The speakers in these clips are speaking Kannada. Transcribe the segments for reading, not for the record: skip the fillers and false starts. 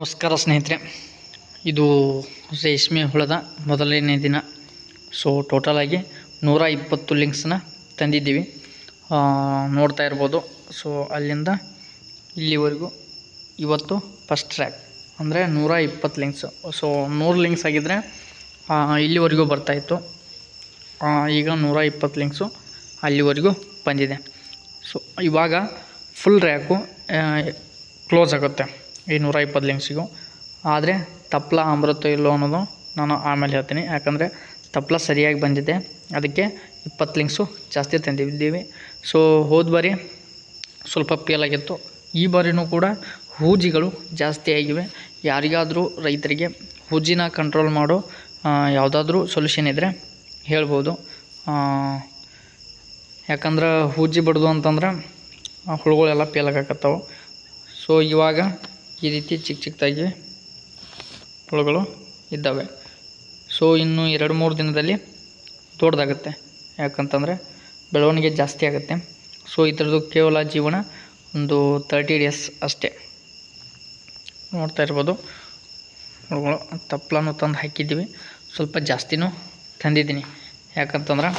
ನಮಸ್ಕಾರ ಸ್ನೇಹಿತರೆ, ಇದು ರೇಷ್ಮೆ ಹುಳದ ಮೊದಲನೇ ದಿನ. ಸೊ ಟೋಟಲಾಗಿ 120 ಲಿಂಕ್ಸ್ನ ತಂದಿದ್ದೀವಿ. ನೋಡ್ತಾ ಇರ್ಬೋದು. ಸೊ ಅಲ್ಲಿಂದ ಇಲ್ಲಿವರೆಗೂ ಇವತ್ತು ಫಸ್ಟ್ ಟ್ರ್ಯಾಕ್ ಅಂದರೆ 120 ಲಿಂಕ್ಸು. ಸೊ 100 ಲಿಂಕ್ಸ್ ಆಗಿದ್ದರೆ ಇಲ್ಲಿವರೆಗೂ ಬರ್ತಾಯಿತ್ತು. ಈಗ 120 ಲಿಂಕ್ಸು ಅಲ್ಲಿವರೆಗೂ ಬಂದಿದೆ. ಸೊ ಇವಾಗ ಫುಲ್ ರ್ಯಾಕು ಕ್ಲೋಸ್ ಆಗುತ್ತೆ ಈ 120 ಲಿಂಕ್ಸಿಗೂ. ಆದರೆ ತಪ್ಪಲ ಅಮೃತ ಇಲ್ಲೋ ಅನ್ನೋದು ನಾನು ಆಮೇಲೆ ಹೇಳ್ತೀನಿ. ಯಾಕಂದರೆ ತಪ್ಪಲ ಸರಿಯಾಗಿ ಬಂದಿದೆ, ಅದಕ್ಕೆ 20 ಲಿಂಕ್ಸು ಜಾಸ್ತಿ ತಂದಿದ್ದೀವಿ. ಸೊ ಹೋದ ಬಾರಿ ಸ್ವಲ್ಪ ಫೇಲ್ ಆಗಿತ್ತು. ಈ ಬಾರಿನೂ ಕೂಡ ಹೂಜಿಗಳು ಜಾಸ್ತಿ ಆಗಿವೆ. ಯಾರಿಗಾದರೂ ರೈತರಿಗೆ ಹೂಜಿನ ಕಂಟ್ರೋಲ್ ಮಾಡೋ ಯಾವುದಾದ್ರೂ ಸೊಲ್ಯೂಷನ್ ಇದ್ದರೆ ಹೇಳ್ಬೋದು. ಯಾಕಂದ್ರೆ ಹೂಜಿ ಬಡ್ದು ಅಂತಂದ್ರೆ ಹುಳುಗಳೆಲ್ಲ ಫೇಲ್ ಆಗಕತ್ತವು. ಸೊ ಇವಾಗ ಈ ರೀತಿ ಚಿಕ್ಕ ಚಿಕ್ಕದಾಗಿ ಹುಳುಗಳು ಇದ್ದಾವೆ. ಸೊ ಇನ್ನು 2-3 ದಿನದಲ್ಲಿ ದೊಡ್ಡದಾಗುತ್ತೆ. ಯಾಕಂತಂದರೆ ಬೆಳವಣಿಗೆ ಜಾಸ್ತಿ ಆಗುತ್ತೆ. ಸೊ ಇದರದ್ದು ಕೇವಲ ಜೀವನ ಒಂದು 30 ಡೇಸ್ ಅಷ್ಟೇ. ನೋಡ್ತಾ ಇರ್ಬೋದು, ಹುಳುಗಳು ತಪ್ಪಲನ್ನು ತಂದು ಹಾಕಿದ್ದೀವಿ. ಸ್ವಲ್ಪ ಜಾಸ್ತಿನೂ ತಂದಿದ್ದೀನಿ. ಯಾಕಂತಂದ್ರೆ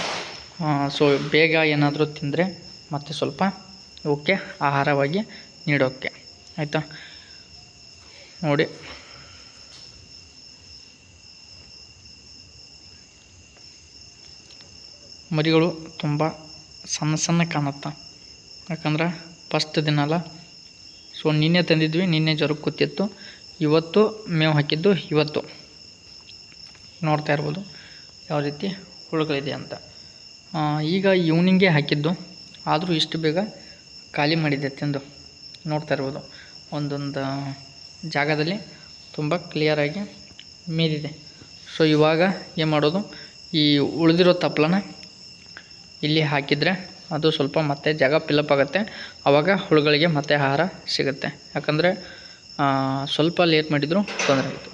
ಸೊ ಬೇಗ ಏನಾದರೂ ತಿಂದರೆ ಮತ್ತು ಸ್ವಲ್ಪ ಇವಕ್ಕೆ ಆಹಾರವಾಗಿ ನೀಡೋಕ್ಕೆ, ಆಯಿತಾ. ನೋಡಿ, ಮರಿಗಳು ತುಂಬ ಸಣ್ಣ ಸಣ್ಣ ಕಾಣುತ್ತೆ. ಯಾಕಂದ್ರೆ ಫಸ್ಟ್ ದಿನ ಅಲ್ಲ. ಸೊ ನಿನ್ನೆ ತಂದಿದ್ವಿ, ನಿನ್ನೆ ಜ್ವರಕ್ಕೆ ಕೂತಿತ್ತು. ಇವತ್ತು ಮೇವು ಹಾಕಿದ್ದು ಇವತ್ತು. ನೋಡ್ತಾ ಇರ್ಬೋದು ಯಾವ ರೀತಿ ಹುಳುಗಳಿದೆ ಅಂತ. ಈಗ ಈವ್ನಿಂಗೇ ಹಾಕಿದ್ದು, ಆದರೂ ಇಷ್ಟು ಬೇಗ ಖಾಲಿ ಮಾಡಿದೆ ತಿಂದು. ನೋಡ್ತಾ ಇರ್ಬೋದು, ಒಂದೊಂದು ಜಾಗದಲ್ಲಿ ತುಂಬ ಕ್ಲಿಯರಾಗಿ ಮೇದಿದೆ. ಸೊ ಇವಾಗ ಏನು ಮಾಡೋದು, ಈ ಉಳಿದಿರೋ ತಪ್ಪಲನ ಇಲ್ಲಿ ಹಾಕಿದರೆ ಅದು ಸ್ವಲ್ಪ ಮತ್ತೆ ಜಾಗ ಫಿಲಪ್ ಆಗುತ್ತೆ. ಆವಾಗ ಹುಳುಗಳಿಗೆ ಮತ್ತೆ ಆಹಾರ ಸಿಗುತ್ತೆ. ಯಾಕಂದರೆ ಸ್ವಲ್ಪ ಲೇಟ್ ಮಾಡಿದರೂ ತೊಂದರೆ ಆಯಿತು.